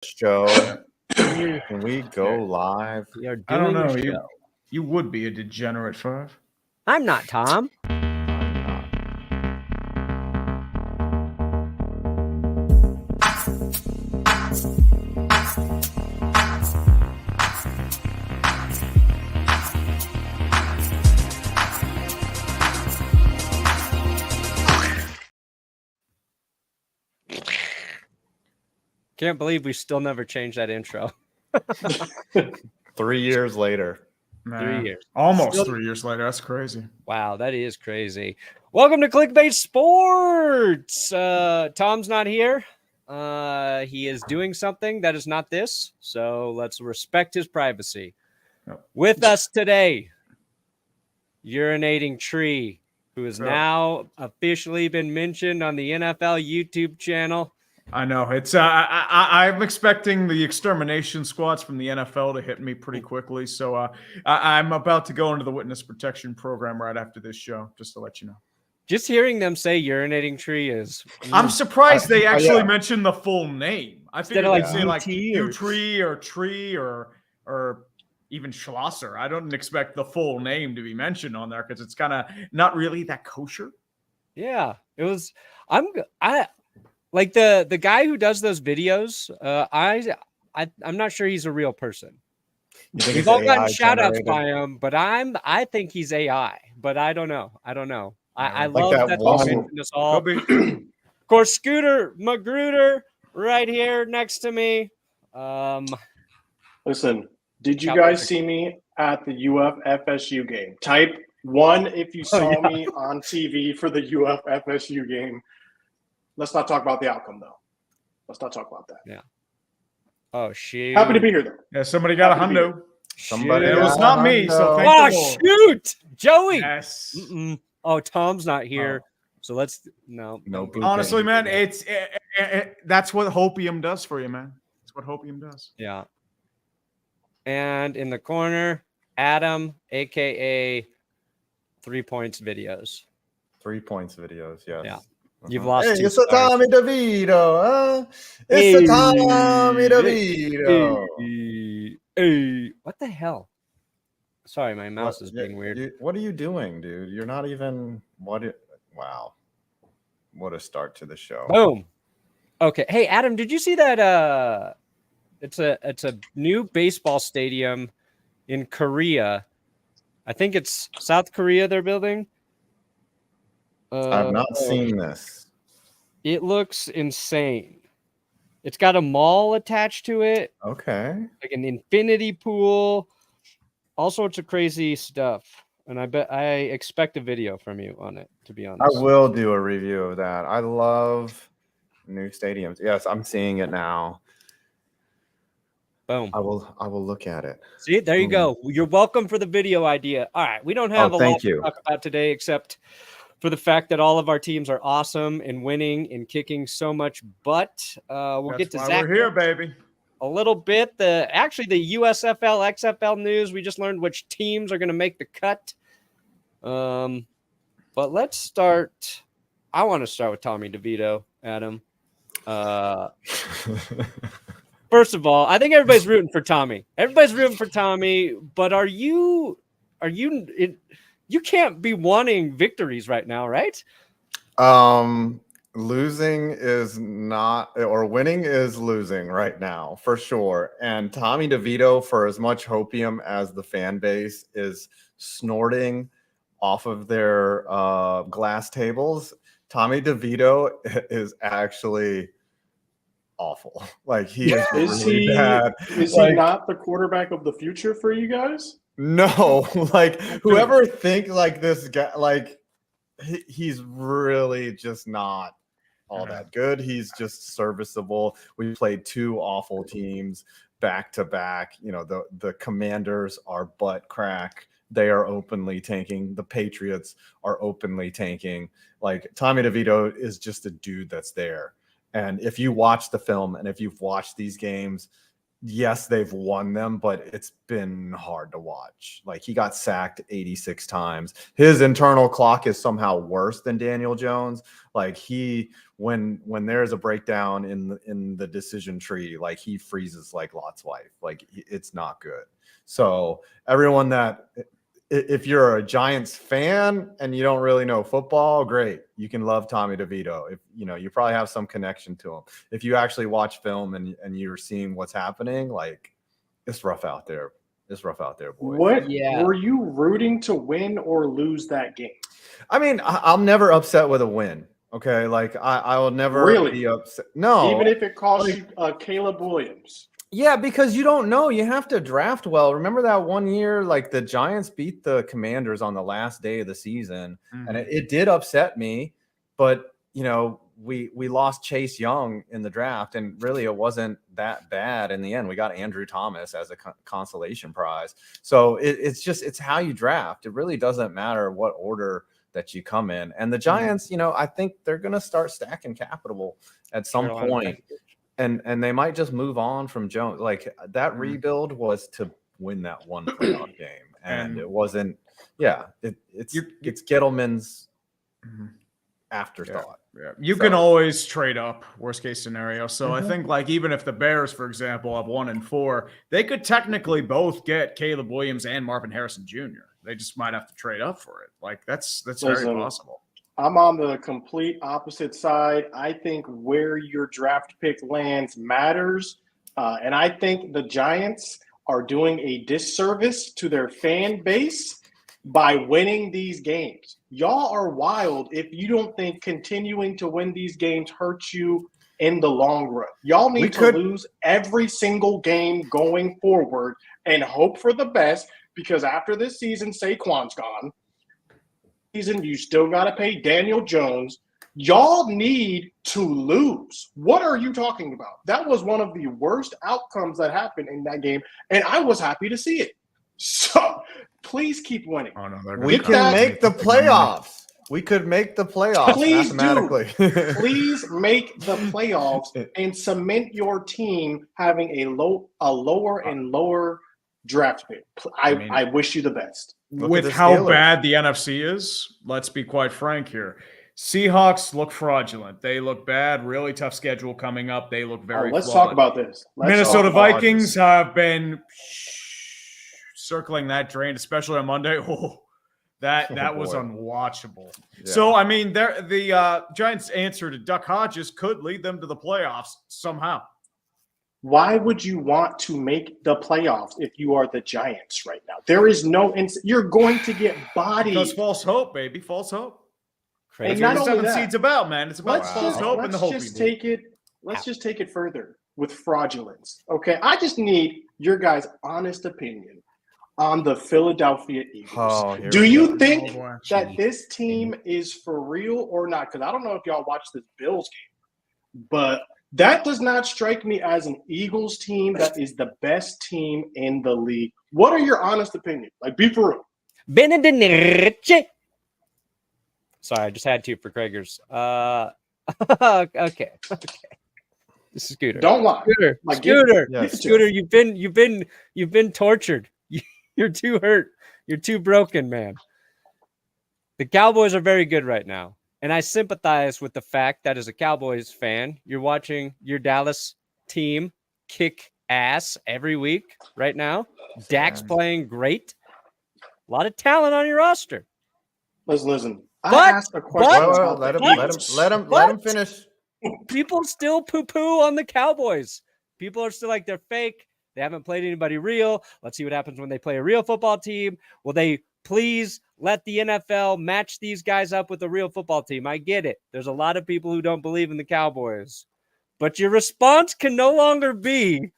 show. Can we go live? We are doing I don't know. a show. You would be a degenerate, Five. I'm not, Tom. Can't believe we still never changed that intro. 3 years later. Man, 3 years. Almost Still- 3 years later. That's crazy. Wow, that is crazy. Welcome to Clickbait Sports. Tom's not here. He is doing something that is not this, so let's respect his privacy. Yep. With us today, Urinating Tree, who has Yep. now officially been mentioned on the NFL YouTube channel. I know. It's I'm expecting the extermination squads from the NFL to hit me pretty quickly. So I'm about to go into the witness protection program right after this show, just to let you know. Just hearing them say Urinating Tree is... I'm surprised they actually mentioned the full name. I Instead figured of they'd like say like UT or- U-Tree or Tree or even Schlosser. I don't expect the full name to be mentioned on there because it's kind of not really that kosher. Yeah, it was. I like the guy who does those videos. I'm not sure he's a real person. You think We've it's all gotten AI shout outs generated? by him, but I think he's AI. But I don't know. I Like love that that one- they mentioned us all. Could be. Of course, Scooter Magruder right here next to me. Listen, did you Cowboys. guys see me at the UF FSU game? Type 1 if you saw yeah. me on TV for the UF FSU game. Let's not talk about the outcome, though. Let's not talk about that. Oh shoot! Happy to be here, though. Yeah, somebody got a Happy to be hundo. Somebody It was got not me, so hundo. thank Oh the Lord. shoot, Joey! Yes. Oh, Tom's not here, so let's no. No pooping. Honestly, man, it's that's what hopium does for you, man. That's what hopium does. Yeah. And in the corner, Adam, aka 3 Points Videos. 3 points videos, yes. Yeah. You've lost Hey, two it's a stars. Tommy DeVito, huh? Hey, It's a Tommy DeVito. Hey, what the hell? Sorry, my mouse is being weird. What are you doing, dude? You're not even wow. What a start to the show. Boom. Okay. Hey, Adam, did you see that? It's a new baseball stadium in Korea. I think it's South Korea they're building. I've not seen this. It looks insane. It's got a mall attached to it, Okay. like an infinity pool, all sorts of crazy stuff. And I expect a video from you on it, to be honest. I will do a review of that. I love new stadiums. Yes, I'm seeing it now. Boom. I will look at it. See, there you go. You're welcome for the video idea. All right. We don't have a lot thank to you. talk about today, except for the fact that all of our teams are awesome and winning and kicking so much butt. We'll get to That's why Zach we're here, baby. a little bit. The USFL, XFL news. We just learned which teams are going to make the cut. But let's start. I want to start with Tommy DeVito, Adam. First of all, I think everybody's rooting for Tommy. But you can't be wanting victories right now, right? Losing is not, or winning is losing right now for sure. And Tommy DeVito, for as much hopium as the fan base is snorting off of their glass tables, Tommy DeVito is actually awful. Like he is really bad. Is he not the quarterback of the future for you guys? No, like whoever think like this guy, like he's really just not all that good. He's just serviceable. We played two awful teams back to back. You know, the Commanders are butt crack. They are openly tanking. The Patriots are openly tanking. Like Tommy DeVito is just a dude that's there. And if you watch the film and if you've watched these games, yes, they've won them, but it's been hard to watch. Like, he got sacked 86 times. His internal clock is somehow worse than Daniel Jones. Like, when there's a breakdown in the decision tree, like, he freezes like Lot's wife. Like, it's not good. So everyone that, if you're a Giants fan and you don't really know football, great. You can love Tommy DeVito. If you probably have some connection to him. If you actually watch film and you're seeing what's happening, like, it's rough out there. It's rough out there, boys. Were you rooting to win or lose that game? I mean, I'm never upset with a win. Okay, like I will never be upset. No, even if it costs you Caleb Williams. Yeah, because you don't know. You have to draft well. Remember that one year, like, the Giants beat the Commanders on the last day of the season, and it did upset me. But we lost Chase Young in the draft, and really it wasn't that bad in the end. We got Andrew Thomas as a consolation prize. So it's how you draft. It really doesn't matter what order that you come in. And the Giants, I think they're going to start stacking capital at some point. And they might just move on from Jones. Like, that rebuild was to win that one playoff game, and it wasn't. Yeah, it's Gettleman's afterthought. Yeah. You can always trade up, worst case scenario. So I think, like, even if the Bears, for example, have 1 and 4, they could technically both get Caleb Williams and Marvin Harrison Jr. They just might have to trade up for it. Like, that's very possible. I'm on the complete opposite side. I think where your draft pick lands matters. And I think the Giants are doing a disservice to their fan base by winning these games. Y'all are wild if you don't think continuing to win these games hurts you in the long run. Y'all need to lose every single game going forward and hope for the best, because after this season, Saquon's gone. Season, you still got to pay Daniel Jones. Y'all need to lose. What are you talking about? That was one of the worst outcomes that happened in that game, and I was happy to see it. So please keep winning. Oh, no, we can make the playoffs. We could make the playoffs mathematically. Please make the playoffs and cement your team having a lower and lower draft pick. I wish you the best. With how bad the NFC is, let's be quite frank here. Seahawks look fraudulent. They look bad. Really tough schedule coming up. They look very Let's flawed. talk about this. Minnesota Vikings have been circling that drain, especially on Monday. That was unwatchable. Yeah. So, I mean, the Giants' answer to Duck Hodges could lead them to the playoffs somehow. Why would you want to make the playoffs if you are the Giants right now? There is no – you're going to get bodied. Because false hope, baby. False hope. Crazy. And not only only that, seed's about, man. It's about false hope and the hope. Let's just take it further with fraudulence, okay? I just need your guys' honest opinion on the Philadelphia Eagles. Do you think that this team is for real or not? Because I don't know if y'all watched this Bills game, but – that does not strike me as an Eagles team that is the best team in the league. What are your honest opinions? Like, be for real. Sorry, I just had to for Krager's. Okay. Scooter. Don't lie. Scooter, you've been tortured. You're too hurt. You're too broken, man. The Cowboys are very good right now. And I sympathize with the fact that as a Cowboys fan, you're watching your Dallas team kick ass every week right now. Dak's playing great. A lot of talent on your roster. Listen. I asked a question. Let him finish. People still poo-poo on the Cowboys. People are still like, they're fake. They haven't played anybody real. Let's see what happens when they play a real football team. Will they please let the NFL match these guys up with a real football team? I get it. There's a lot of people who don't believe in the Cowboys. But your response can no longer be,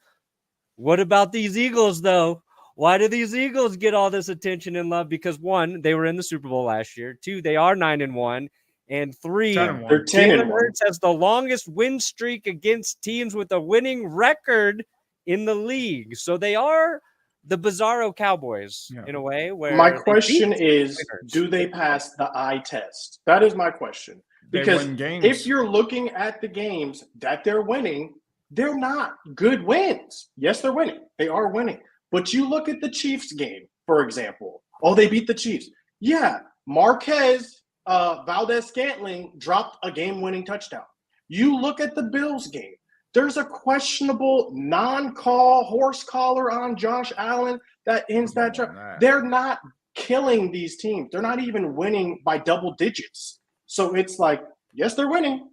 what about these Eagles, though? Why do these Eagles get all this attention and love? Because, 1, they were in the Super Bowl last year. 2, they are 9-1. And 3, they're 10-1. Ertz has the longest win streak against teams with a winning record in the league. So they are the bizarro Cowboys in a way. Where my question is, do they pass the eye test? That is my question. Because if you're looking at the games that they're winning, they're not good wins. Yes, they're winning. They are winning. But you look at the Chiefs game, for example. Oh, they beat the Chiefs. Yeah, Marquez Valdez-Scantling dropped a game-winning touchdown. You look at the Bills game. There's a questionable non-call horse collar on Josh Allen that ends that drive. They're not killing these teams. They're not even winning by double digits. So it's like, yes, they're winning,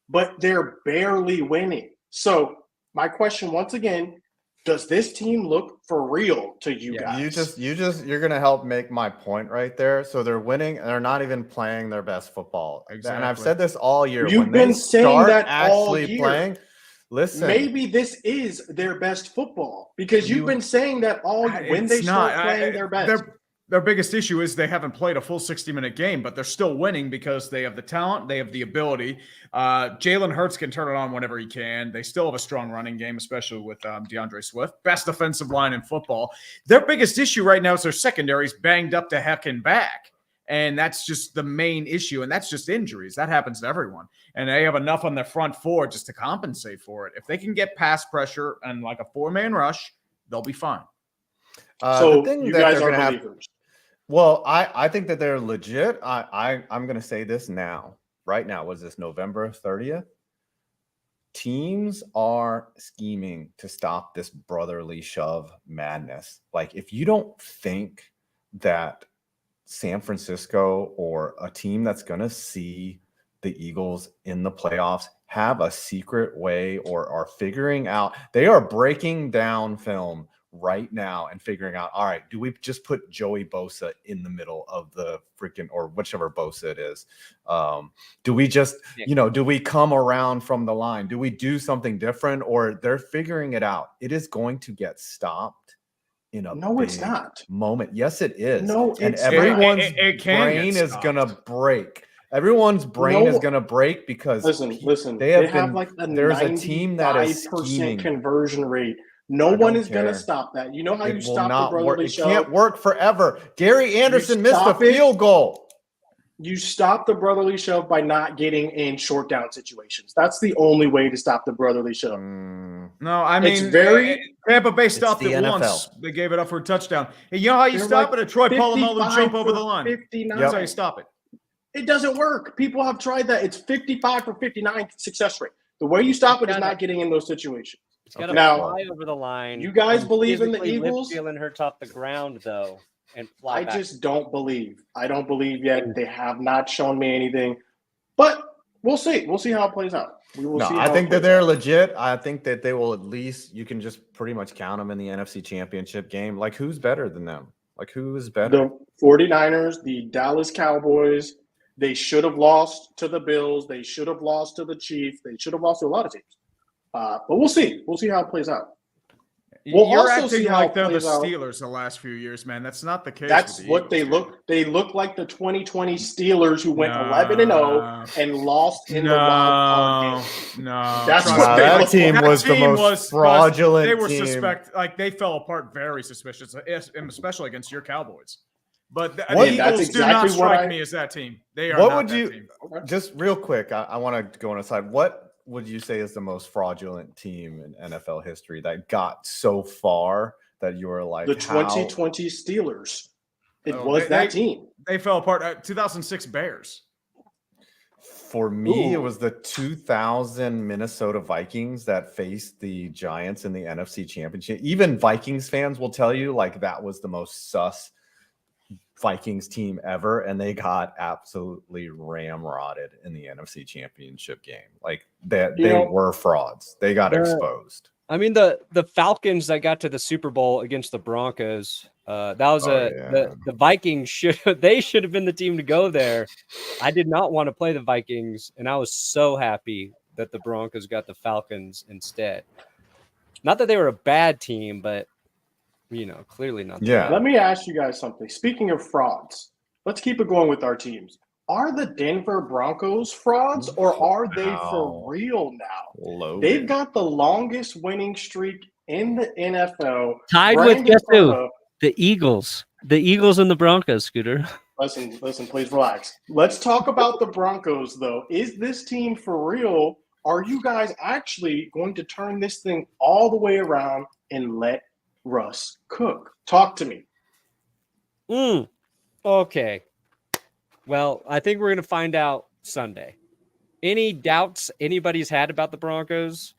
but they're barely winning. So my question once again, does this team look for real to you guys? You're gonna help make my point right there. So they're winning and they're not even playing their best football. Exactly. And I've said this all year. You've been saying that all year. Playing, listen, maybe this is their best football because you've been saying that all year. When they start playing their best. Their biggest issue is they haven't played a full 60-minute game, but they're still winning because they have the talent, they have the ability. Jalen Hurts can turn it on whenever he can. They still have a strong running game, especially with DeAndre Swift. Best defensive line in football. Their biggest issue right now is their secondary's banged up to heck and back. And that's just the main issue, and that's just injuries. That happens to everyone. And they have enough on their front four just to compensate for it. If they can get pass pressure and like a four-man rush, they'll be fine. So you guys are believers. Well, I think that they're legit. I'm going to say this now. Right now, was this November 30th? Teams are scheming to stop this brotherly shove madness. Like, if you don't think that San Francisco or a team that's going to see the Eagles in the playoffs have a secret way or are figuring out, they are breaking down film right now and figuring out, all right, do we just put Joey Bosa in the middle of the freaking, or whichever Bosa it is? Do we just, do we come around from the line? Do we do something different? Or they're figuring it out. It is going to get stopped in a it's not moment. Yes, it is. No, and it's everyone's brain is going to break. Everyone's brain is going to break because listen, they have like there's a team that is scheming. Conversion rate. No one is going to stop that. You know how you stop the brotherly shove? It can't work forever. Gary Anderson missed a field goal. You stop the brotherly shove by not getting in short down situations. That's the only way to stop the brotherly shove. No, I mean, Tampa Bay stopped it once. They gave it up for a touchdown. Hey, you know how you stop it? A Troy Polamalu jump over the line. 59. That's how you stop it. It doesn't work. People have tried that. It's 55 for 59 success rate. The way you stop it is not getting in those situations. It's got to fly over the line. You guys believe in the Eagles? Jalen Hurts off the ground, though, and fly back. I just don't believe. I don't believe yet. They have not shown me anything. But we'll see. We'll see how it plays out. We will see. I think that they're legit. I think that they will at least, you can just pretty much count them in the NFC Championship game. Like, who's better than them? Like, who is better? The 49ers, the Dallas Cowboys. They should have lost to the Bills. They should have lost to the Chiefs. They should have lost to a lot of teams. But we'll see. We'll see how it plays out. You're acting like they're the Steelers the last few years, man. That's not the case. That's what they look. They look like the 2020 Steelers who went 11-0 and lost in the wild card game. No, that's what that team was the most fraudulent. They were they fell apart very suspicious, especially against your Cowboys. But the Eagles do not strike me as that team. They are. What would you? Just real quick, I want to go on a side. What would you say is the most fraudulent team in NFL history that got so far that you were like the 2020 Steelers? It was that team. They fell apart. 2006 Bears. For me, it was the 2000 Minnesota Vikings that faced the Giants in the NFC Championship. Even Vikings fans will tell you like that was the most sus Vikings team ever, and they got absolutely ramrodded in the NFC Championship game. Like they were frauds. They got exposed. I mean, the Falcons that got to the Super Bowl against the Broncos, that was the Vikings should have been the team to go there. I did not want to play the Vikings, and I was so happy that the Broncos got the Falcons instead. Not that they were a bad team, but clearly not. Yeah. Let me ask you guys something. Speaking of frauds, let's keep it going with our teams. Are the Denver Broncos frauds or are they for real now? Loaded. They've got the longest winning streak in the NFL. Tied with guess who? The Eagles. The Eagles and the Broncos, Scooter. Listen, please relax. Let's talk about the Broncos, though. Is this team for real are you guys actually going to turn this thing all the way around and let Russ cook? Talk to me. Okay. Well, I think we're going to find out Sunday. Any doubts anybody's had about the Broncos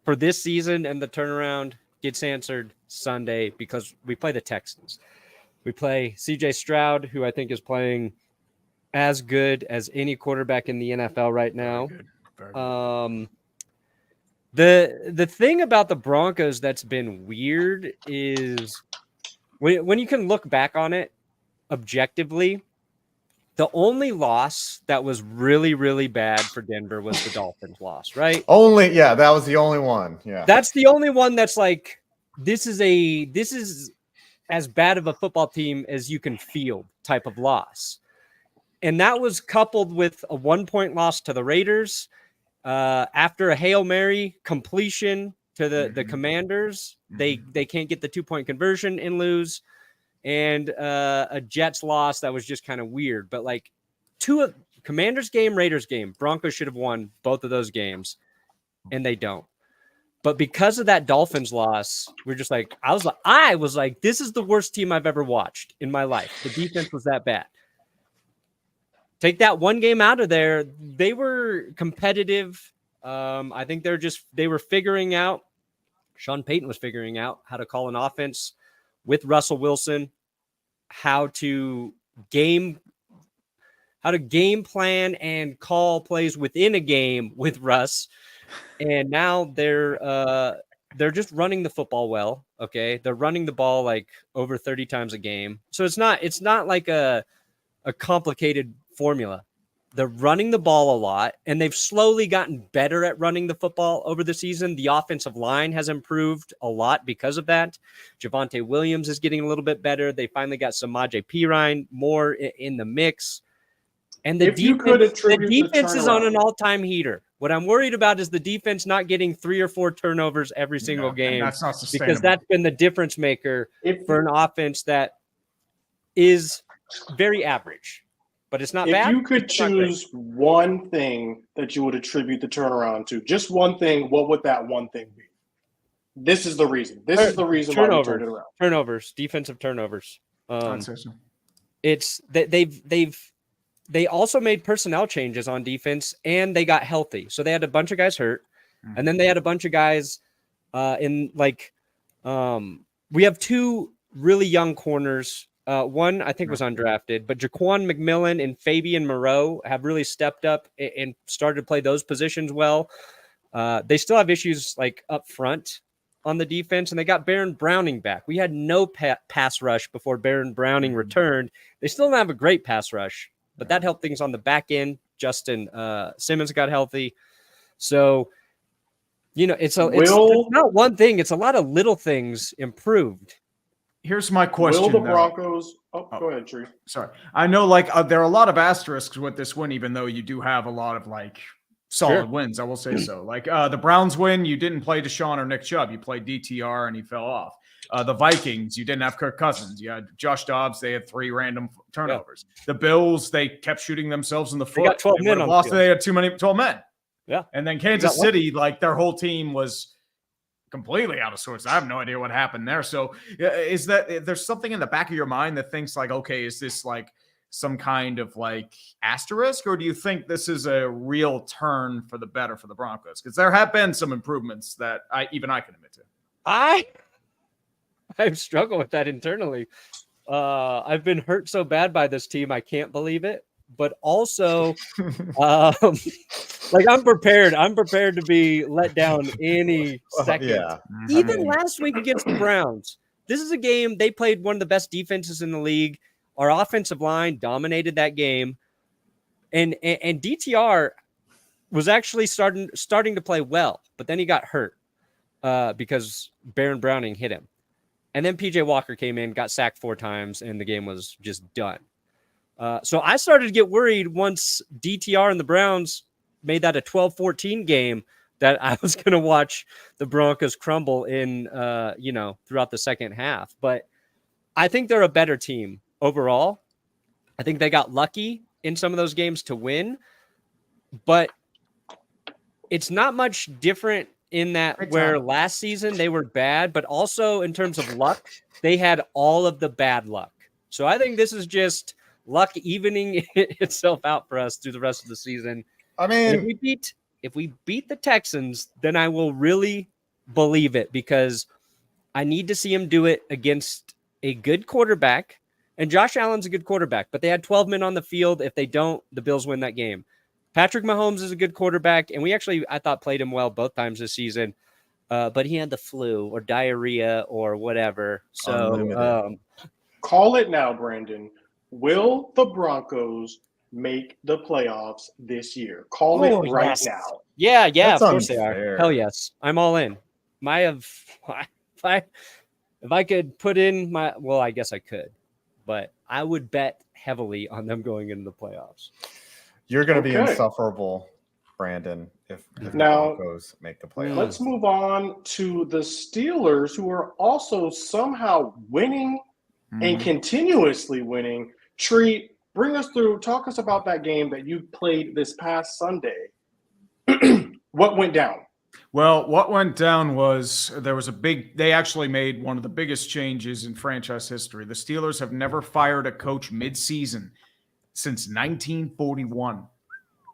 for this season and the turnaround gets answered Sunday because we play the Texans. We play CJ Stroud, who I think is playing as good as any quarterback in the NFL right now. Very good. The thing about the Broncos that's been weird is when you can look back on it objectively, the only loss that was really, really bad for Denver was the Dolphins loss, right? That was the only one. Yeah. That's the only one that's like, this is as bad of a football team as you can field type of loss. And that was coupled with a 1-point loss to the Raiders after a Hail Mary completion to the Commanders. They can't get the 2-point conversion and lose. And a Jets loss that was just kind of weird. But like Commanders game, Raiders game, Broncos should have won both of those games, and they don't. But because of that Dolphins loss, we're just like, I was like, this is the worst team I've ever watched in my life. The defense was that bad. Take that one game out of there. They were competitive. I think they were figuring out, Sean Payton was figuring out how to call an offense with Russell Wilson, how to game plan and call plays within a game with Russ. And now they're just running the football well. Okay. They're running the ball like over 30 times a game. So it's not like a complicated formula. They're running the ball a lot, and they've slowly gotten better at running the football over the season. The offensive line has improved a lot because of that. Javonte Williams is getting a little bit better. They finally got Samaje Perine more in the mix. And the defense is on an all-time heater. What I'm worried about is the defense not getting 3 or 4 turnovers every single game. That's not sustainable. Because that's been the difference maker for an offense that is very average. But it's not bad. If you could choose one thing that you would attribute the turnaround to, just one thing, what would that one thing be? This is the reason. This is the reason why we turned it around. Turnovers, defensive turnovers. I'd say so. It's that they also made personnel changes on defense, and they got healthy. So they had a bunch of guys hurt, and then they had a bunch of guys we have 2 really young corners. One, I think, was undrafted, but Jaquan McMillan and Fabian Moreau have really stepped up and started to play those positions well. They still have issues like up front on the defense, and they got Baron Browning back. We had no pass rush before Baron Browning returned. They still don't have a great pass rush, but that helped things on the back end. Justin Simmons got healthy. So, it's not one thing. It's a lot of little things improved. Here's my question. Will the Broncos – go ahead, Tree. Sorry. I know there are a lot of asterisks with this win, even though you do have a lot of solid wins. I will say so. The Browns win, you didn't play Deshaun or Nick Chubb. You played DTR and he fell off. The Vikings, you didn't have Kirk Cousins. You had Josh Dobbs. They had 3 random turnovers. Yeah. The Bills, they kept shooting themselves in the foot. They got 12 men on the field. They had 12 men. Yeah. And then Kansas City, their whole team was completely out of sorts. I have no idea what happened there. So there's something in the back of your mind that thinks okay, is this some kind of asterisk, or do you think this is a real turn for the better for the Broncos? Because there have been some improvements that I can admit to. I've struggled with that internally. I've been hurt so bad by this team, I can't believe it. But also, I'm prepared. I'm prepared to be let down any second. Yeah. Even last week against the Browns, this is a game they played one of the best defenses in the league. Our offensive line dominated that game, and DTR was actually starting to play well, but then he got hurt because Baron Browning hit him, and then PJ Walker came in, got sacked 4 times, and the game was just done. So I started to get worried once DTR and the Browns made that a 12-14 game that I was going to watch the Broncos crumble in, throughout the second half. But I think they're a better team overall. I think they got lucky in some of those games to win. But it's not much different in that Big where time. last season they were bad, but also in terms of luck, they had all of the bad luck. So I think this is just luck evening itself out for us through the rest of the season. I And mean, if we beat the Texans, then I will really believe it, because I need to see him do it against a good quarterback. And Josh Allen's a good quarterback, but they had 12 men on the field. If they don't, the Bills win that game. Patrick Mahomes is a good quarterback, and we actually, I thought, played him well both times this season. But he had the flu or diarrhea or whatever. So Unlimited. Call it now, Brandon. Will the Broncos make the playoffs this year? Call it right yes. now. Yeah, That's of course they unfair. are. Hell yes. I'm all in. If I could put in my, well, I guess I could, but I would bet heavily on them going into the playoffs. You're going to be Okay. insufferable, Brandon, if the Now, Broncos make the playoffs. Let's move on to the Steelers, who are also somehow winning and continuously winning. Tree, bring us through. Talk us about that game that you played this past Sunday. What went down? Well, what went down was they actually made one of the biggest changes in franchise history. The Steelers have never fired a coach mid-season since 1941.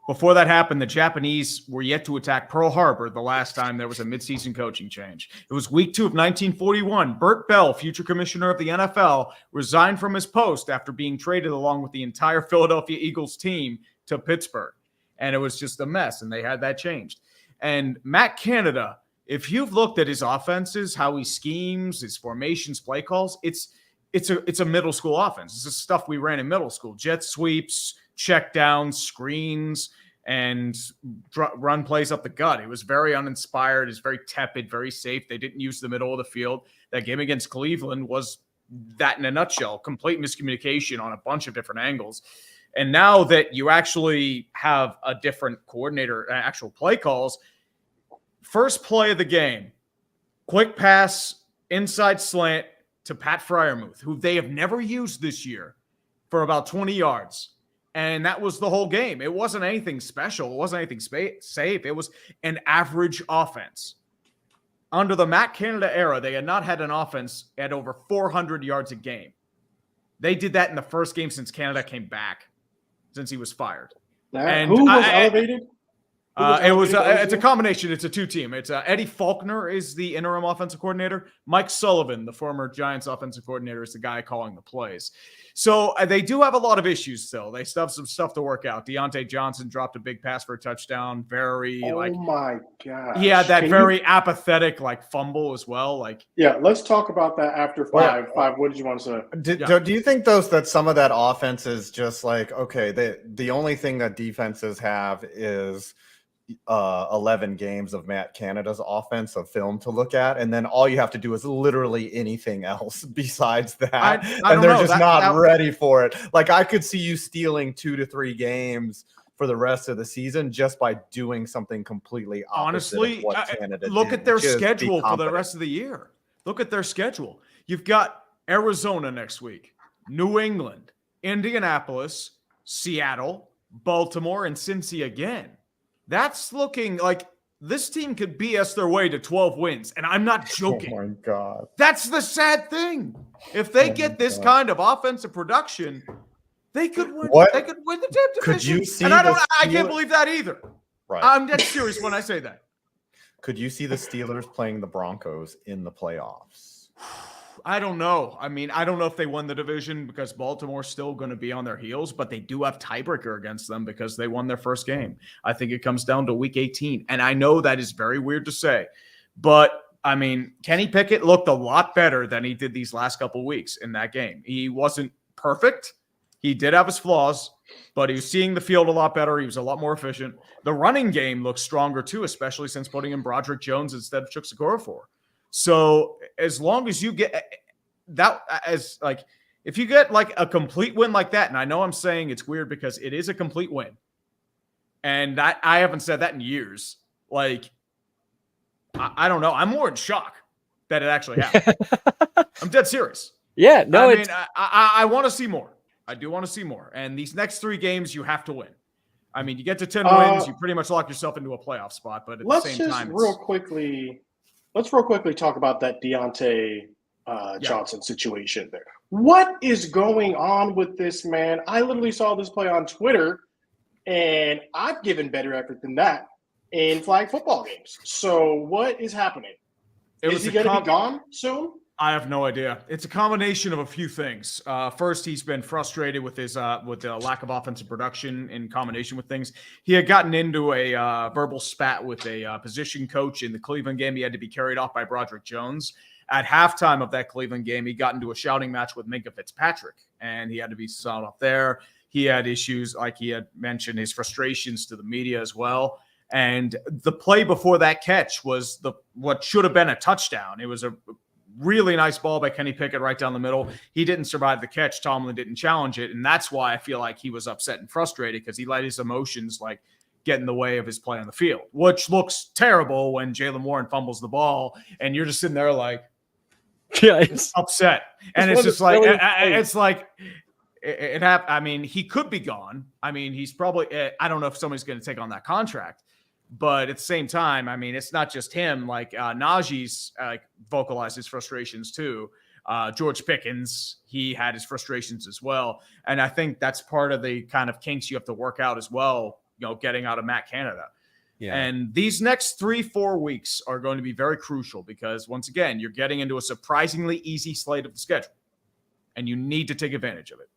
Before that happened, the Japanese were yet to attack Pearl Harbor the last time there was a midseason coaching change. It was week 2 of 1941. Bert Bell, future commissioner of the NFL, resigned from his post after being traded along with the entire Philadelphia Eagles team to Pittsburgh. And it was just a mess, and they had that changed. And Matt Canada, if you've looked at his offenses, how he schemes, his formations, play calls, it's a middle school offense. It's the stuff we ran in middle school. Jet sweeps, check downs, screens, and run plays up the gut. It was very uninspired. It's very tepid, very safe. They didn't use the middle of the field. That game against Cleveland was that in a nutshell. Complete miscommunication on a bunch of different angles. And now that you actually have a different coordinator, actual play calls, first play of the game, quick pass, inside slant to Pat Freiermuth, who they have never used this year, for about 20 yards. And that was the whole game. It wasn't anything special. It wasn't anything safe. It was an average offense. Under the Matt Canada era, they had not had an offense at over 400 yards a game. They did that in the first game since Canada came back, since he was fired. And who was elevated? It's a combination. It's a two-team. It's Eddie Faulkner is the interim offensive coordinator. Mike Sullivan, the former Giants offensive coordinator, is the guy calling the plays. So they do have a lot of issues still. They still have some stuff to work out. Deontay Johnson dropped a big pass for a touchdown. My God. He had that apathetic fumble as well. Yeah, let's talk about that after five. Five, what did you want to say? Do you think, though, that some of that offense is just like, okay, the only thing that defenses have is 11 games of Matt Canada's offensive film to look at, and then all you have to do is literally anything else besides that, and they're just not ready for it. Like, I could see you stealing 2 to 3 games for the rest of the season just by doing something completely opposite of what Canada look did, at their which is be schedule for the competent. rest of the year. Look at their schedule. You've got Arizona next week, New England, Indianapolis, Seattle, Baltimore, and Cincy again. That's looking like this team could BS their way to 12 wins, and I'm not joking. Oh my God. That's the sad thing. If they get this kind of offensive production, they could win. They could win the damn division. Could you see? And I can't believe that either. Right. I'm dead serious when I say that. Could you see the Steelers playing the Broncos in the playoffs? I don't know. I mean, I don't know if they won the division because Baltimore's still going to be on their heels, but they do have tiebreaker against them because they won their first game. I think it comes down to week 18. And I know that is very weird to say, but I mean, Kenny Pickett looked a lot better than he did these last couple of weeks in that game. He wasn't perfect. He did have his flaws, but he was seeing the field a lot better. He was a lot more efficient. The running game looks stronger too, especially since putting in Broderick Jones instead of Chuck Okorafor. So as long as you get that, if you get like a complete win like that, and I know I'm saying it's weird because it is a complete win, and I haven't said that in years. Like, I don't know. I'm more in shock that it actually happened. I'm dead serious. Yeah, no, I want to see more. I do want to see more. And these next 3 games, you have to win. I mean, you get to 10 wins, you pretty much lock yourself into a playoff spot. But at the same time, let's real quickly talk about that Deontay Johnson situation there. What is going on with this man? I literally saw this play on Twitter, and I've given better effort than that in flag football games. So what is happening? Is he going to be gone soon? I have no idea. It's a combination of a few things. First, he's been frustrated with his with the lack of offensive production in combination with things. He had gotten into a verbal spat with a position coach in the Cleveland game. He had to be carried off by Broderick Jones. At halftime of that Cleveland game, he got into a shouting match with Minkah Fitzpatrick, and he had to be sawed off there. He had issues, like he had mentioned, his frustrations to the media as well. And the play before that catch was what should have been a touchdown. It was a really nice ball by Kenny Pickett right down the middle. He didn't survive the catch. Tomlin didn't challenge it. And that's why I feel like he was upset and frustrated, because he let his emotions get in the way of his play on the field, which looks terrible when Jaylen Warren fumbles the ball and you're just sitting there it's upset. And it's just like, it's like, it happened. I mean, he could be gone. I mean, he's probably, I don't know if somebody's going to take on that contract. But at the same time, I mean, it's not just him. Najee's vocalized his frustrations too. George Pickens, he had his frustrations as well. And I think that's part of the kind of kinks you have to work out as well, getting out of Matt Canada. Yeah. And these next 3-4 weeks are going to be very crucial, because once again, you're getting into a surprisingly easy slate of the schedule, and you need to take advantage of it.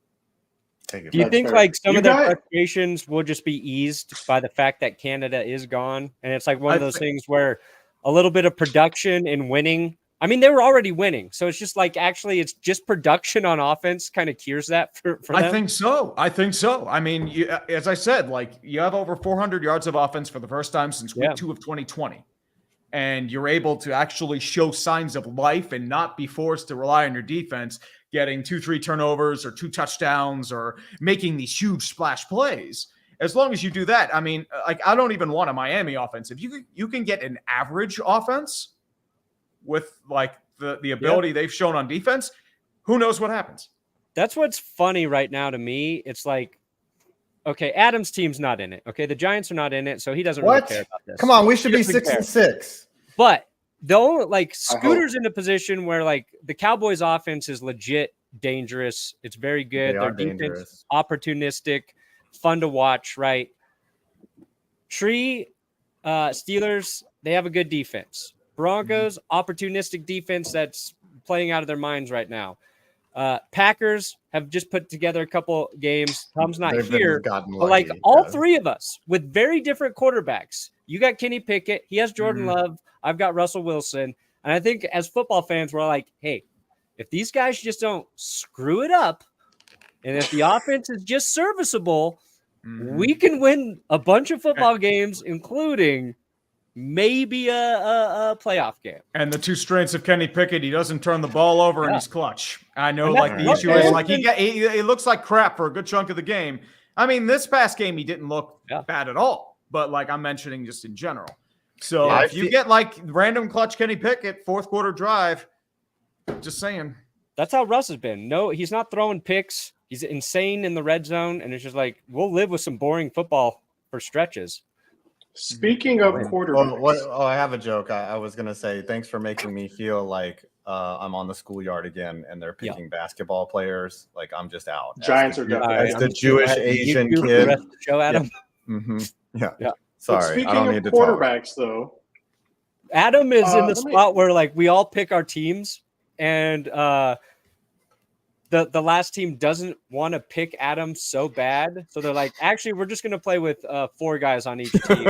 Do you think some of their frustrations will just be eased by the fact that Canada is gone? And it's like one of those things where a little bit of production and winning. I mean, they were already winning. So it's just actually it's just production on offense kind of cures that for them. I think so. I mean, as I said, you have over 400 yards of offense for the first time since week 2 of 2020. And you're able to actually show signs of life and not be forced to rely on your defense getting 2-3 turnovers or 2 touchdowns or making these huge splash plays. As long as you do that, I mean, I don't even want a Miami offense. If you can get an average offense with the ability they've shown on defense, who knows what happens? That's what's funny right now to me. It's okay, Adam's team's not in it. Okay, the Giants are not in it, so he doesn't really care about this. Come on, we should be 6-6. But Scooter's in a position where the Cowboys offense is legit dangerous. It's very good. Their defense opportunistic, fun to watch, right? Steelers, they have a good defense. Broncos, opportunistic defense that's playing out of their minds right now. Packers have just put together a couple games. Tom's not here, but all three of us with very different quarterbacks. You got Kenny Pickett. He has Jordan Love. I've got Russell Wilson. And I think as football fans, we're like, hey, if these guys just don't screw it up, and if the offense is just serviceable, we can win a bunch of football games, including maybe a playoff game. And the 2 strengths of Kenny Pickett, he doesn't turn the ball over and he's clutch. I know the issue is he looks like crap for a good chunk of the game. I mean, this past game, he didn't look bad at all, but I'm mentioning just in general. So if you get random clutch Kenny Pickett, 4th quarter drive, just saying. That's how Russ has been. No, he's not throwing picks. He's insane in the red zone. And it's just we'll live with some boring football for stretches. Speaking of quarterbacks. I have a joke. I was going to say, thanks for making me feel like I'm on the schoolyard again and they're picking basketball players. I'm just out. Giants are definitely. As the Jewish Asian kid. The rest of the show, Adam. Yeah. Sorry. Speaking of quarterbacks, though. Adam is in the spot where we all pick our teams, and the last team doesn't want to pick Adam so bad, so they're actually, we're just going to play with 4 guys on each team.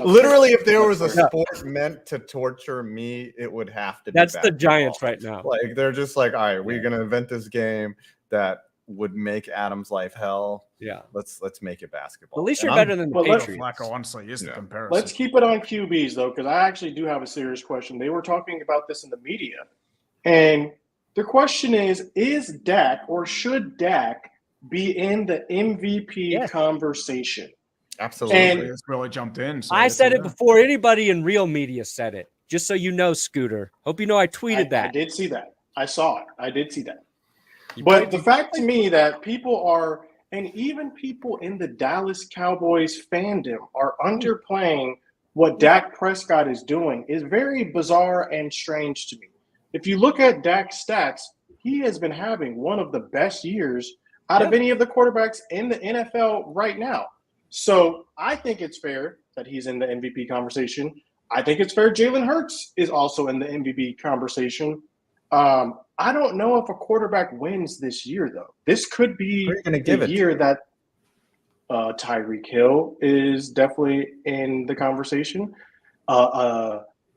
Literally, if there was a sport meant to torture me, it would have to be That's basketball. The Giants right now. They're just all right, we're going to invent this game that would make Adam's life hell. Yeah. Let's make it basketball. At least you're better than the Patriots. Flacco, honestly, is the comparison. Let's keep it on QBs, though, because I actually do have a serious question. They were talking about this in the media. And the question is Dak or should Dak be in the MVP conversation? Absolutely. And it's really jumped in. So I said it before anybody in real media said it. Just so you know, Scooter. Hope you know I tweeted that. I did see that. I saw it. I did see that. But the fact to me that people are And even people in the Dallas Cowboys fandom are underplaying what Dak Prescott is doing. Is very bizarre and strange to me. If you look at Dak's stats, he has been having one of the best years out of any of the quarterbacks in the NFL right now. So I think it's fair that he's in the MVP conversation. I think it's fair Jalen Hurts is also in the MVP conversation. I don't know if a quarterback wins this year, though. This could be the year that Tyreek Hill is definitely in the conversation.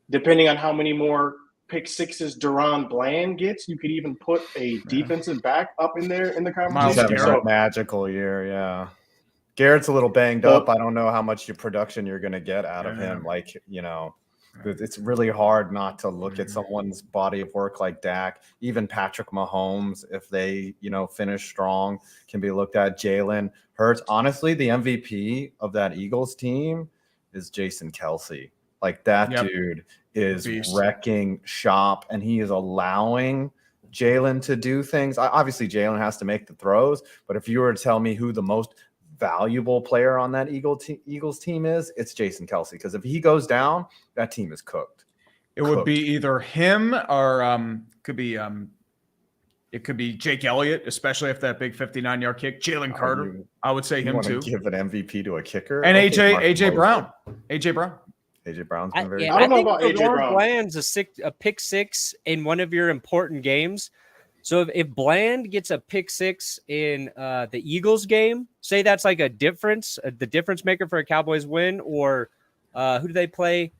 Depending on how many more pick sixes Deron Bland gets, you could even put a defensive back up in there in the conversation. He's having a magical year, yeah. Garrett's a little banged up. I don't know how much your production you're going to get out of him. Like, you know, it's really hard not to look at someone's body of work like Dak. Even Patrick Mahomes, if they, you know, finish strong, can be looked at. Jalen Hurts. Honestly, the MVP of that Eagles team is Jason Kelce. Like, that dude is wrecking shop, and he is allowing Jalen to do things. Obviously, Jalen has to make the throws, but if you were to tell me who the most valuable player on that Eagles team is, it's Jason Kelce, because if he goes down, that team is cooked. It would be either him or it could be Jake Elliott, especially if that big 59-yard kick. Jalen Carter, I would say him too. Give an MVP to a kicker, and AJ Brown. AJ Brown's been very. I don't know about AJ Brown. Bland's a pick six in one of your important games. So if Bland gets a pick six in the Eagles game, say that's like the difference maker for a Cowboys win, or who do they play?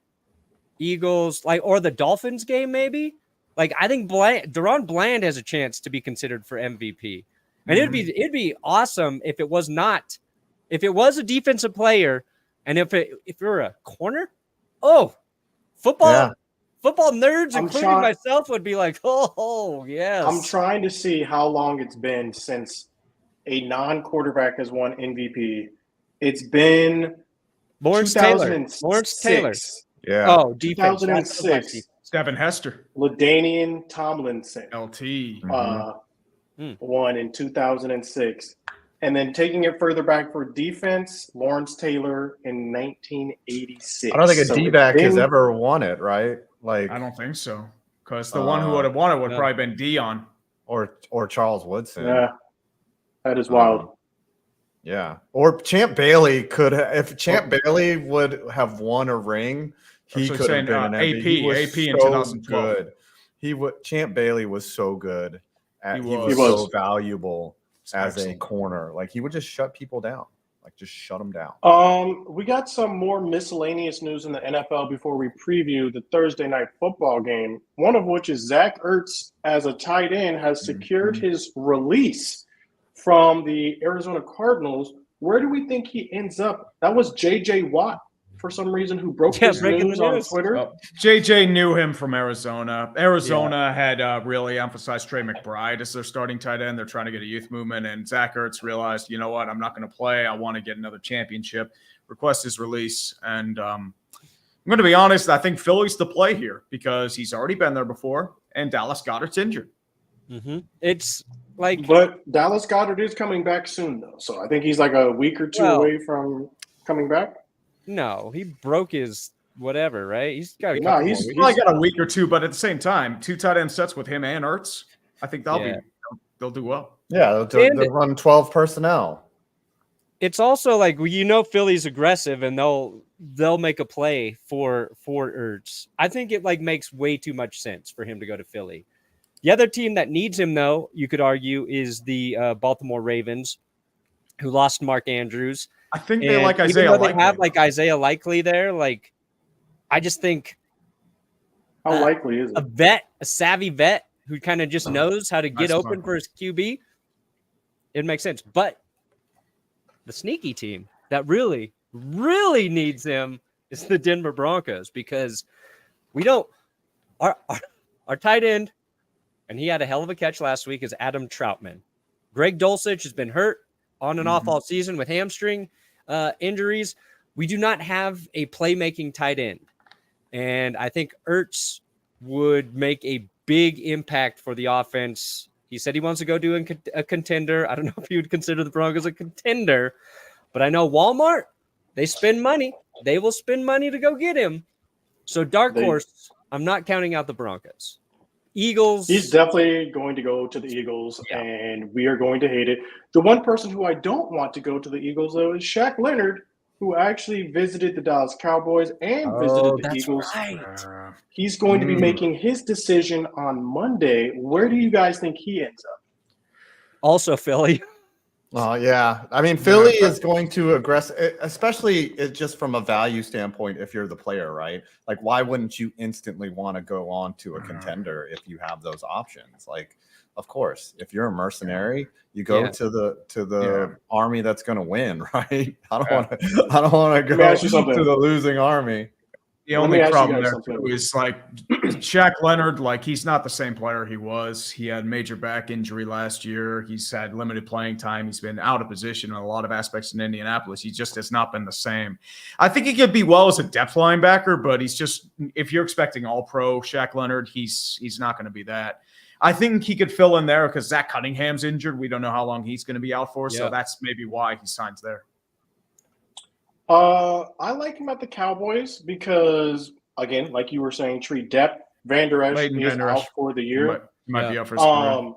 Eagles, or the Dolphins game maybe. Like, I think Deron Bland has a chance to be considered for MVP, and it'd be awesome if it was a defensive player, and if you're a corner. Oh, football nerds, including myself, would be like, oh, yes. I'm trying to see how long it's been since a non-quarterback has won MVP. It's been Lawrence Taylor. Yeah. Oh, defense. 2006. Devin Hester. LaDainian Tomlinson. LT. Won in 2006. And then taking it further back for defense, Lawrence Taylor in 1986. I don't think a D-back has ever won it, right? Like, I don't think so, because the one who would have won it would probably been Dion or Charles Woodson. Yeah, that is wild. Yeah, or Champ Bailey could if Champ Bailey would have won a ring, he could have been an MVP. AP in 2012. Champ Bailey was so good. He was so valuable as a corner. Like, he would just shut people down. Like, just shut them down. We got some more miscellaneous news in the NFL before we preview the Thursday night football game, one of which is Zach Ertz, as a tight end, has secured his release from the Arizona Cardinals. Where do we think he ends up? That was J.J. Watt, for some reason, who broke his news on Twitter. JJ knew him from Arizona. Arizona had really emphasized Trey McBride as their starting tight end. They're trying to get a youth movement, and Zach Ertz realized, you know what, I'm not going to play. I want to get another championship. Request his release, and I'm going to be honest, I think Philly's the play here because he's already been there before, and Dallas Goedert's injured. It's like, but Dallas Goedert is coming back soon, though. So I think he's like a week or two away from coming back. No, he broke his whatever, right? He's got he's probably got a week or two, but at the same time, 2 tight end sets with him and Ertz, I think they'll do well. Yeah, they'll run 12 personnel. It's also like, Philly's aggressive and they'll make a play for Ertz. I think it makes way too much sense for him to go to Philly. The other team that needs him, though, you could argue, is the Baltimore Ravens, who lost Mark Andrews. I think they like Isaiah Likely. They have Isaiah Likely there. I just think how likely is it? A savvy vet who kind of just knows how to get open for his QB. It makes sense. But the sneaky team that really, really needs him is the Denver Broncos, because our tight end, and he had a hell of a catch last week, is Adam Troutman. Greg Dulcich has been hurt on and off all season with hamstring injuries. We do not have a playmaking tight end. And I think Ertz would make a big impact for the offense. He said he wants to go do a contender. I don't know if you would consider the Broncos a contender, but I know Walmart, they spend money. They will spend money to go get him. So dark horse, I'm not counting out the Broncos. Eagles. He's definitely going to go to the Eagles, and we are going to hate it. The one person who I don't want to go to the Eagles, though, is Shaq Leonard, who actually visited the Dallas Cowboys and visited the Eagles. Right. He's going to be making his decision on Monday. Where do you guys think he ends up? Also, Philly. Yeah. I mean, Philly is going to especially just from a value standpoint, if you're the player, right? Like, why wouldn't you instantly want to go on to a contender if you have those options? Like, of course, if you're a mercenary, you go to the army that's going to win, right? I don't want to go to the losing army. The only problem there too is like Shaq Leonard, like he's not the same player he was. He had major back injury last year. He's had limited playing time. He's been out of position in a lot of aspects in Indianapolis. He just has not been the same. I think he could be well as a depth linebacker, but he's just, if you're expecting all pro Shaq Leonard, he's not going to be that. I think he could fill in there because Zach Cunningham's injured. We don't know how long he's going to be out for. So that's maybe why he signs there. I like him at the Cowboys because, again, like you were saying, tree depth. Van Der Esch is out for the year. Might be out for his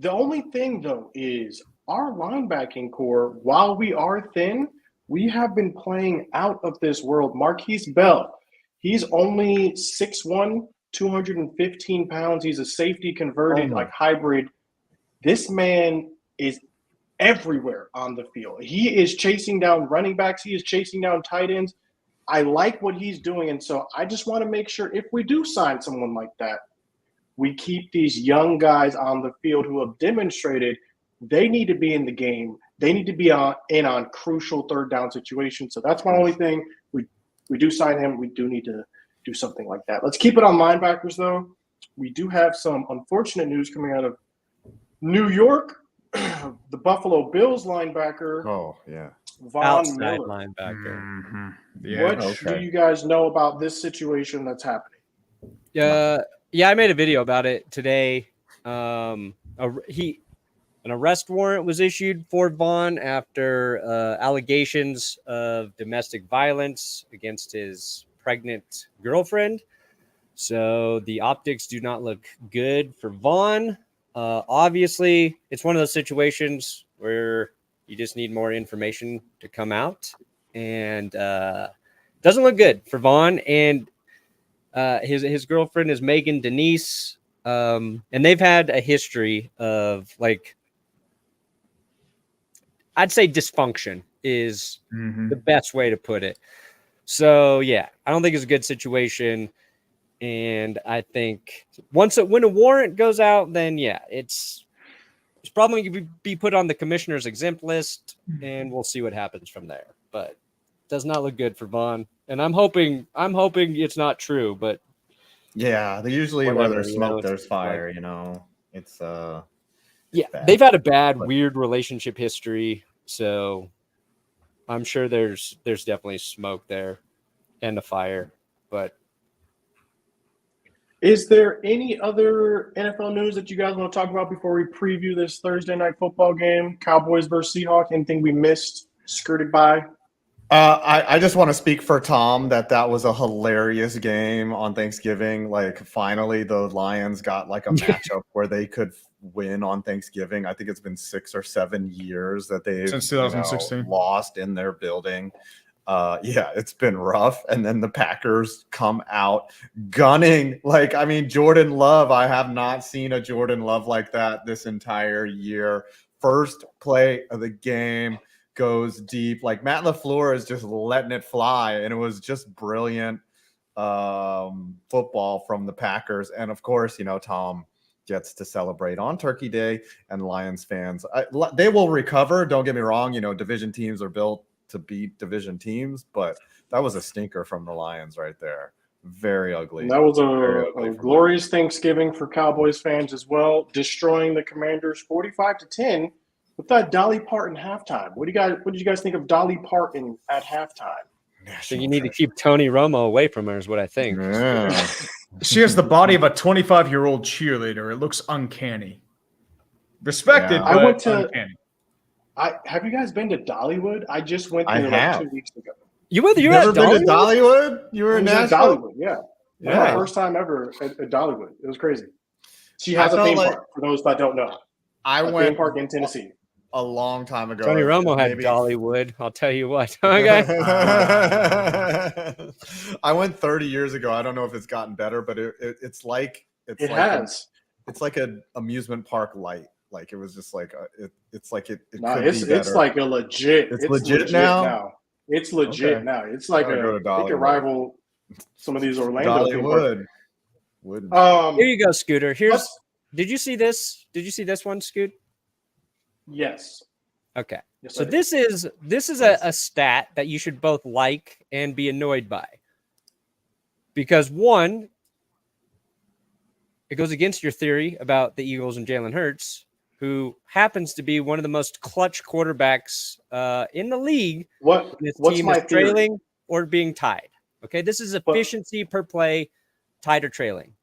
The only thing, though, is our linebacking core, while we are thin, we have been playing out of this world. Marquise Bell, he's only 6'1", 215 pounds. He's a safety converted, hybrid. This man is everywhere on the field. He is chasing down running backs. He is chasing down tight ends. I like what he's doing. And so I just want to make sure if we do sign someone like that, we keep these young guys on the field who have demonstrated they need to be in the game. They need to be in on crucial third down situations. So that's my only thing. We do sign him. We do need to do something like that. Let's keep it on linebackers, though. We do have some unfortunate news coming out of New York. The Buffalo Bills linebacker. Oh, yeah. Von Outside Miller. linebacker. What do you guys know about this situation that's happening? Yeah, I made a video about it today. An arrest warrant was issued for Vaughn after allegations of domestic violence against his pregnant girlfriend. So the optics do not look good for Vaughn. Obviously, it's one of those situations where you just need more information to come out, and doesn't look good for Vaughn. And his girlfriend is Megan Denise, and they've had a history of, like, I'd say dysfunction is the best way to put it. So yeah, I don't think it's a good situation. And I think when a warrant goes out, then it's probably going to be put on the commissioner's exempt list, and we'll see what happens from there. But it does not look good for Vaughn, and I'm hoping it's not true. But yeah, they usually where there's smoke, there's fire. It's bad. They've had a bad, weird relationship history, so I'm sure there's definitely smoke there and a fire, but. Is there any other NFL news that you guys want to talk about before we preview this Thursday night football game, Cowboys versus Seahawks? Anything we missed, skirted by? I just want to speak for Tom that was a hilarious game on Thanksgiving. Like, finally, the Lions got like a matchup where they could win on Thanksgiving. I think it's been 6 or 7 years that they've since 2016 lost in their building. It's been rough. And then the Packers come out gunning. Like, I mean, Jordan Love, I have not seen a Jordan Love like that this entire year. First play of the game goes deep. Like, Matt LaFleur is just letting it fly. And it was just brilliant football from the Packers. And of course, Tom gets to celebrate on Turkey Day, and Lions fans, they will recover. Don't get me wrong. Division teams are built to beat division teams, but that was a stinker from the Lions right there. Very ugly. That was a glorious Thanksgiving for Cowboys fans as well, destroying the Commanders 45-10 with that Dolly Parton halftime. What did you guys think of Dolly Parton at halftime? So you need to keep Tony Romo away from her is what I think. Yeah. She has the body of a 25-year-old cheerleader. It looks uncanny. Respected, Yeah. but I went to- uncanny. Have you guys been to Dollywood? I just went I there like have. 2 weeks ago. You were You've at never been to Dollywood? Dollywood? You were I in was at Nashville? Dollywood, yeah. Yeah. My first time ever at Dollywood. It was crazy. She I has a felt theme like- park, for those that don't know. I A theme went park in Tennessee. a long time ago. Tony Romo had maybe- Dollywood. I'll tell you what. Okay. I went 30 years ago. I don't know if it's gotten better, but it's like It like has. it's like an amusement park light. Like it was just like it's like it No, could it's be better. like a legit. It's legit now? It's legit Okay. now. It's like Gotta go to it Dollywood. could rival some of these Orlando theme parks. Dollywood. Wouldn't. Here you go, Scooter. Here's. let's- Did you see this? Did you see this one, Scoot? yes. Okay. Yes, So I did. this is a stat that you should both like and be annoyed by. Because one, it goes against your theory about the Eagles and Jalen Hurts, who happens to be one of the most clutch quarterbacks in the league when his What's team my is theory? trailing or being tied. Okay, this is efficiency per play, tied or trailing.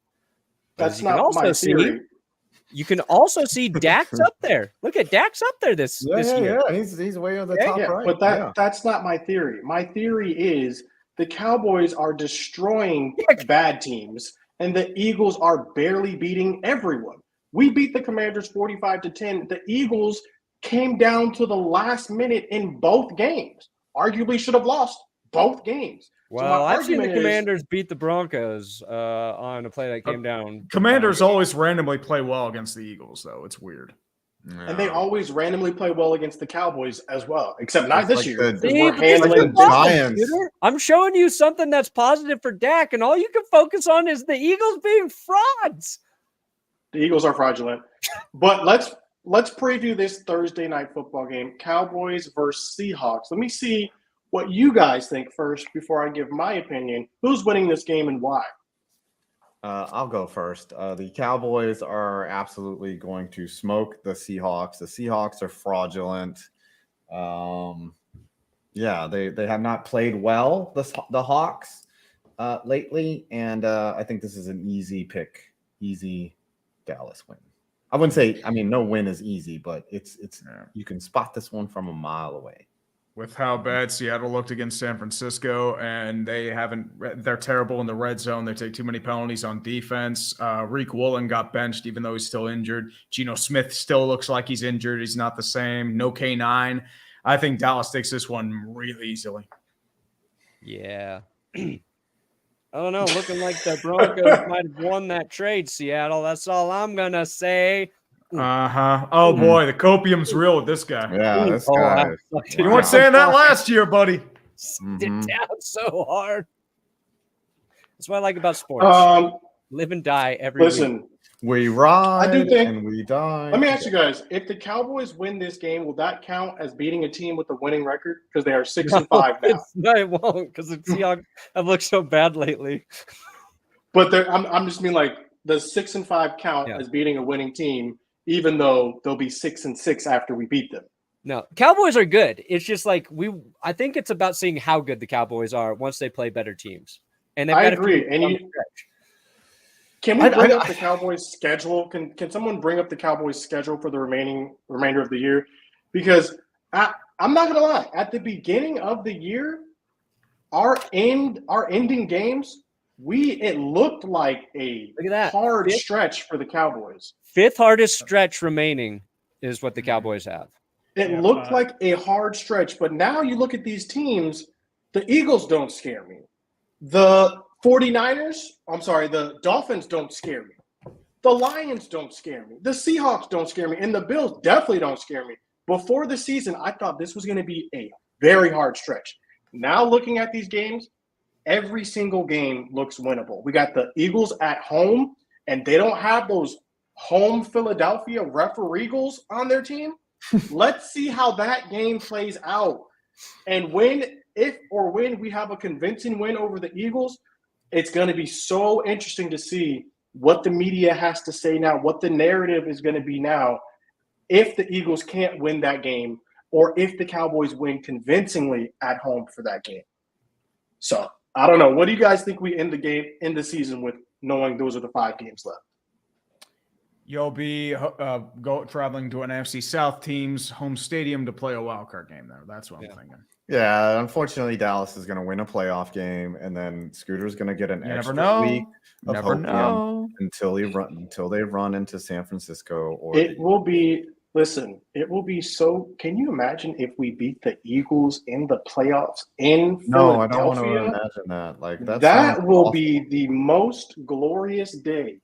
But as That's you can not also my see, theory. you can also see Dak's up there. Look at Dak's up there this year. Yeah. He's way on the Yeah, top Yeah, right. but that's not my theory. My theory is the Cowboys are destroying bad teams, and the Eagles are barely beating everyone. We beat the Commanders 45-10. The Eagles came down to the last minute in both games. Arguably should have lost both games. Well, my I've seen the argument is- Commanders beat the Broncos on a play that came down. Commanders always randomly play well against the Eagles, though. It's weird. And they always randomly play well against the Cowboys as well, except not It's this like year. the- because See, we're but this is handling the problem, Giants. Scooter. I'm showing you something that's positive for Dak, and all you can focus on is the Eagles being frauds. The Eagles are fraudulent. But let's preview this Thursday night football game, Cowboys versus Seahawks. Let me see what you guys think first before I give my opinion. Who's winning this game and why? I'll go first. The Cowboys are absolutely going to smoke the Seahawks. The Seahawks are fraudulent. Yeah, they have not played well, the Hawks, lately, and I think this is an easy pick, easy Dallas win. I wouldn't say, I mean, no win is easy, but it's you can spot this one from a mile away. With how bad Seattle looked against San Francisco, and they're terrible in the red zone. They take too many penalties on defense. Reek Woolen got benched, even though he's still injured. Geno Smith still looks like he's injured. He's not the same. No K9. I think Dallas takes this one really easily. Yeah. I don't know. Looking like the Broncos might have won that trade, Seattle. That's all I'm going to say. Oh, boy. The copium's real with this guy. Yeah, this Oh, guy. I sucked it You weren't down saying that hard. last year, buddy. Sucked it down so hard. That's what I like about sports. Live and die every week. Listen, We ride I do think- and we die. let me ask you guys, if the Cowboys win this game, will that count as beating a team with a winning record? Because they are 6-5 now. No, it won't, because the Seahawks have looked so bad lately. But I'm just mean like the 6-5 count Yeah. as beating a winning team, even though they'll be 6-6 after we beat them. No, Cowboys are good. It's just like I think it's about seeing how good the Cowboys are once they play better teams. And they've I got a few agree. And down you- the stretch. Can we bring up the Cowboys schedule? Can someone bring up the Cowboys schedule for the remainder of the year? Because I'm not gonna lie, at the beginning of the year, our ending games, it looked like a Look at that. hard Fifth- stretch for the Cowboys. Fifth hardest stretch remaining is what the Cowboys have. It Yeah, looked like a hard stretch, but now you look at these teams, the Eagles don't scare me. The 49ers, the Dolphins don't scare me. The Lions don't scare me. The Seahawks don't scare me. And the Bills definitely don't scare me. Before the season, I thought this was going to be a very hard stretch. Now looking at these games, every single game looks winnable. We got the Eagles at home, and they don't have those home Philadelphia referees on their team. Let's see how that game plays out. And if we have a convincing win over the Eagles, it's going to be so interesting to see what the media has to say now, what the narrative is going to be now, if the Eagles can't win that game or if the Cowboys win convincingly at home for that game. So I don't know. What do you guys think we end the season with, knowing those are the 5 games left? You'll be traveling to an NFC South team's home stadium to play a wild card game there. That's what I'm thinking. Yeah, unfortunately, Dallas is going to win a playoff game, and then Scooter's going to get an extra week of hopium until they run into San Francisco. Or it will be so. Can you imagine if we beat the Eagles in the playoffs in Philadelphia? No, I don't want to imagine that. Like that will be the most glorious day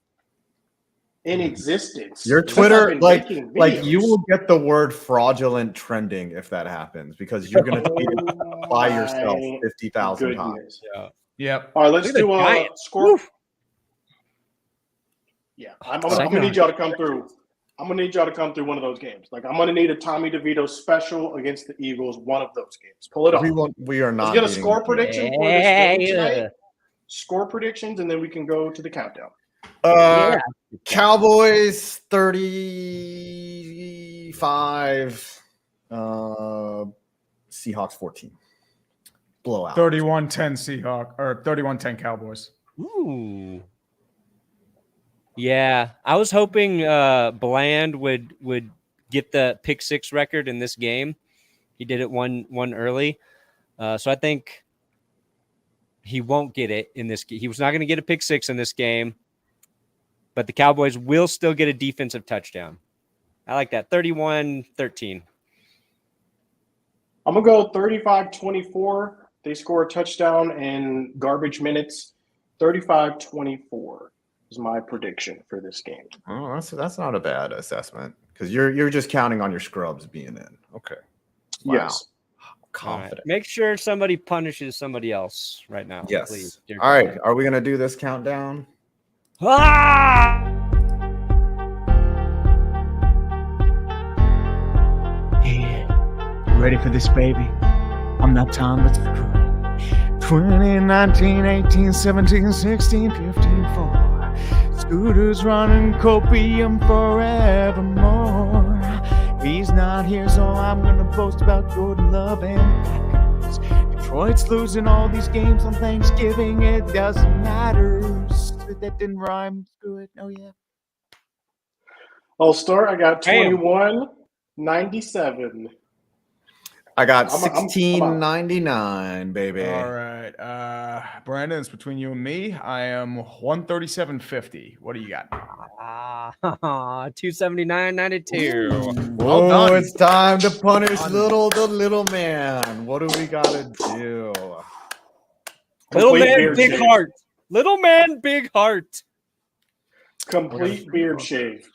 in existence. Your Twitter, like you will get the word fraudulent trending if that happens, because you're going to tweet it by yourself 50,000 times. Yeah. Yep. All right, let's do a score. Yeah, I'm gonna need y'all to come through. I'm gonna need y'all to come through one of those games. Like, I'm gonna need a Tommy DeVito special against the Eagles. One of those games. Pull it off. We are not. Let's get a score prediction for this game tonight. Score predictions, and then we can go to the countdown. Cowboys 35, Seahawks 14. Blowout. 31-10 Seahawks or 31-10 Cowboys. Ooh. Yeah, I was hoping Bland would get the pick six record in this game. He did it one early, so I think he won't get it in this. He was not going to get a pick six in this game. But the Cowboys will still get a defensive touchdown. I like that. 31-13. I'm going to go 35-24. They score a touchdown in garbage minutes. 35-24 is my prediction for this game. Oh, that's not a bad assessment, because you're just counting on your scrubs being in. Okay. Wow. Yes. Confident. Right. Make sure somebody punishes somebody else right now. Yes. Please. All right. Are we going to do this countdown? Ah! Yeah. Ready for this, baby? I'm not Tom, let's go. 20, 19, 18, 17, 16, 15, 4. Scooter's running copium forevermore. He's not here, so I'm going to boast about Jordan Love and Packers. Detroit's losing all these games on Thanksgiving. It doesn't matter. That didn't rhyme. Screw it. Oh, yeah. I'll start. I got 21-97. I got 16.99, baby. All right. Brandon, it's between you and me. I am 137.50. What do you got? 279.92. Well done. It's time to punish the little man. What do we gotta do? Little man, big heart. Little man, big heart. Complete beard shave.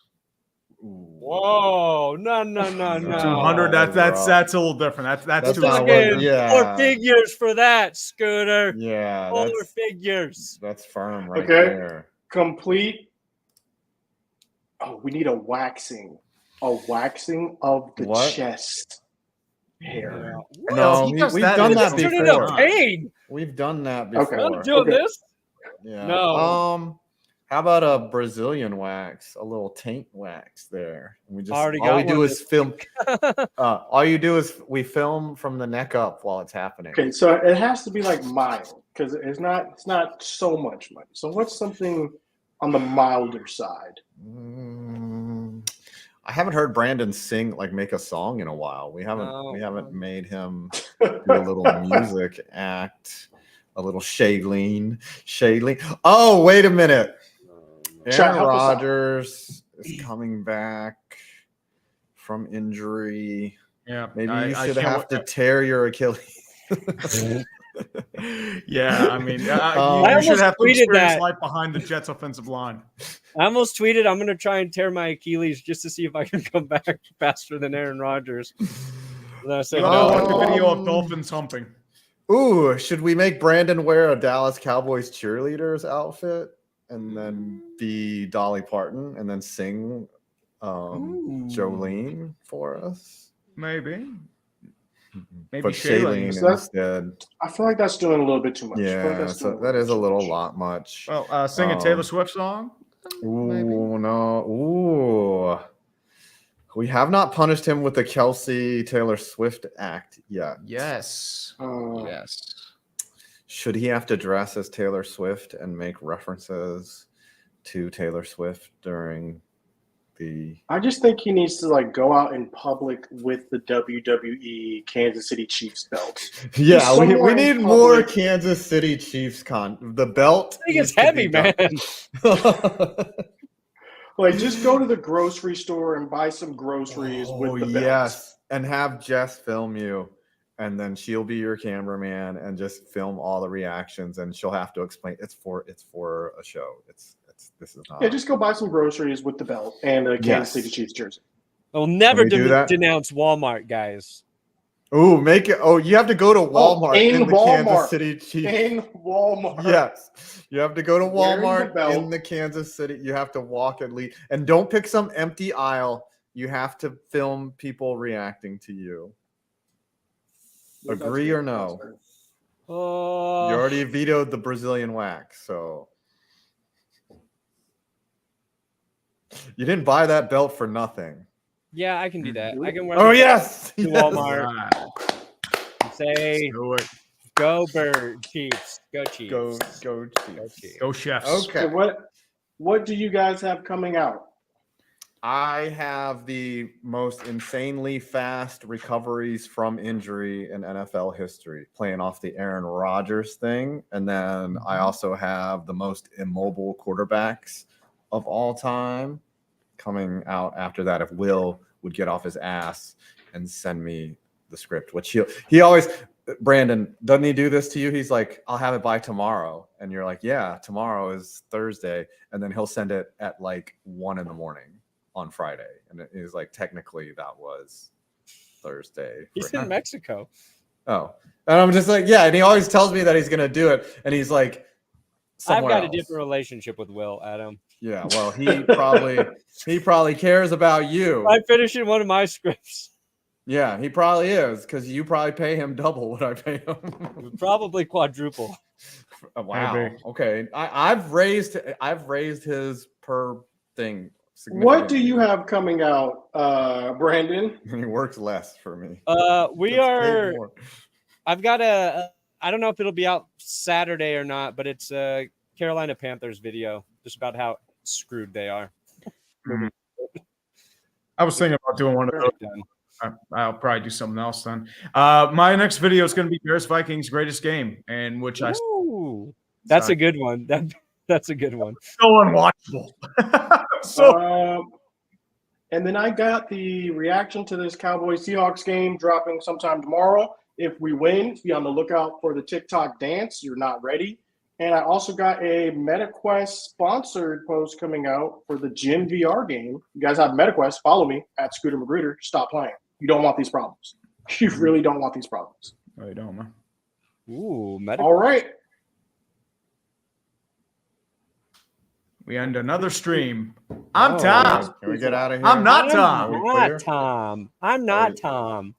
Whoa! No. 200. That's a little different. That's too not much. More figures for that, Scooter. Yeah, more figures. That's firm right there. Complete. Oh, we need a waxing of the chest hair. No, we've done that before. Pain. We've done that before. Okay. I'm doing this. Yeah. No. How about a Brazilian wax, a little taint wax there? We just all we do is film. All you do is we film from the neck up while it's happening. Okay, so it has to be like mild, because it's not so much money. So what's something on the milder side? I haven't heard Brandon make a song in a while. We haven't made him do a little music act, a little Shailene. Oh, wait a minute. Aaron Rodgers is coming back from injury. Yeah, maybe you should have to tear your Achilles. Yeah, I mean, you should have to experience life behind the Jets' offensive line. I almost tweeted, I'm going to try and tear my Achilles just to see if I can come back faster than Aaron Rodgers. And I said, like a video of dolphins humping. Ooh, should we make Brandon wear a Dallas Cowboys cheerleader's outfit and then be Dolly Parton and then sing Jolene for us? Maybe but Shailene instead. I feel like that's doing a little bit too much. Yeah, that is a lot much. Well, sing a Taylor Swift song? Ooh, no. Ooh. We have not punished him with the Kelsey Taylor Swift act yet. Yes. Yes. Should he have to dress as Taylor Swift and make references to Taylor Swift during I just think he needs to like go out in public with the WWE Kansas City Chiefs belt. Yeah, we somewhere need in more public. Kansas City Chiefs the belt. I think it's needs to heavy, be done. man. Like, just go to the grocery store and buy some groceries with the belt. Yes, and have Jess film you, and then she'll be your cameraman and just film all the reactions, and she'll have to explain it's for a show. This is not. Yeah, just go buy some groceries with the belt and a Kansas City Chiefs jersey. We'll never we do that? denounce Walmart, guys. Ooh, make it. Oh, you have to go to Walmart in the Walmart. Kansas City Chiefs. In Walmart. Yes, you have to go to Wearing the Walmart belt. in the Kansas City. You have to walk and lead, and don't pick some empty aisle. You have to film people reacting to you. Agree or no? You already vetoed the Brazilian wax, so you didn't buy that belt for nothing. Yeah, I can do that. I can wear Oh the yes, to yes. Walmart and say, Do it. "Go Bird Chiefs, go Chiefs, Go Go Chiefs. Chiefs." Go Chefs. Okay. So what do you guys have coming out? I have the most insanely fast recoveries from injury in NFL history, playing off the Aaron Rodgers thing. And then I also have the most immobile quarterbacks of all time coming out after that. If Will would get off his ass and send me the script, which he always, Brandon, doesn't he do this to you? He's like, I'll have it by tomorrow. And you're like, yeah, tomorrow is Thursday. And then he'll send it at like 1 a.m. on Friday. And it is like, technically that was Thursday. He's in Mexico. Oh, and I'm just like, yeah. And he always tells me that he's going to do it. And he's like, I've got else. a different relationship with Will, Adam. Yeah. Well, he probably cares about you. I finish in one of my scripts. Yeah, he probably is, because you probably pay him double what I pay him. Probably quadruple. Wow. Maybe. Okay. I've raised his per thing. What do you have coming out, Brandon? He works less for me. We Gets paid are. more. I've got I don't know if it'll be out Saturday or not, but it's a Carolina Panthers video just about how screwed they are. I was thinking about doing one of those. Done. I'll probably do something else then. My next video is going to be Bears Vikings greatest game, in which I Ooh, that's a good one. That's a good one. so unwatchable. And then I got the reaction to this Cowboys-Seahawks game dropping sometime tomorrow. If we win, be on the lookout for the TikTok dance. You're not ready. And I also got a MetaQuest sponsored post coming out for the Gym VR game. You guys have MetaQuest, follow me at Scooter Magruder. Stop playing. You don't want these problems. You really don't want these problems. Oh, you don't, man. Ooh, All right. We end another stream. I'm Tom. Can we get out of here? I'm not Tom. Are we I'm not clear? Tom. I'm not Tom.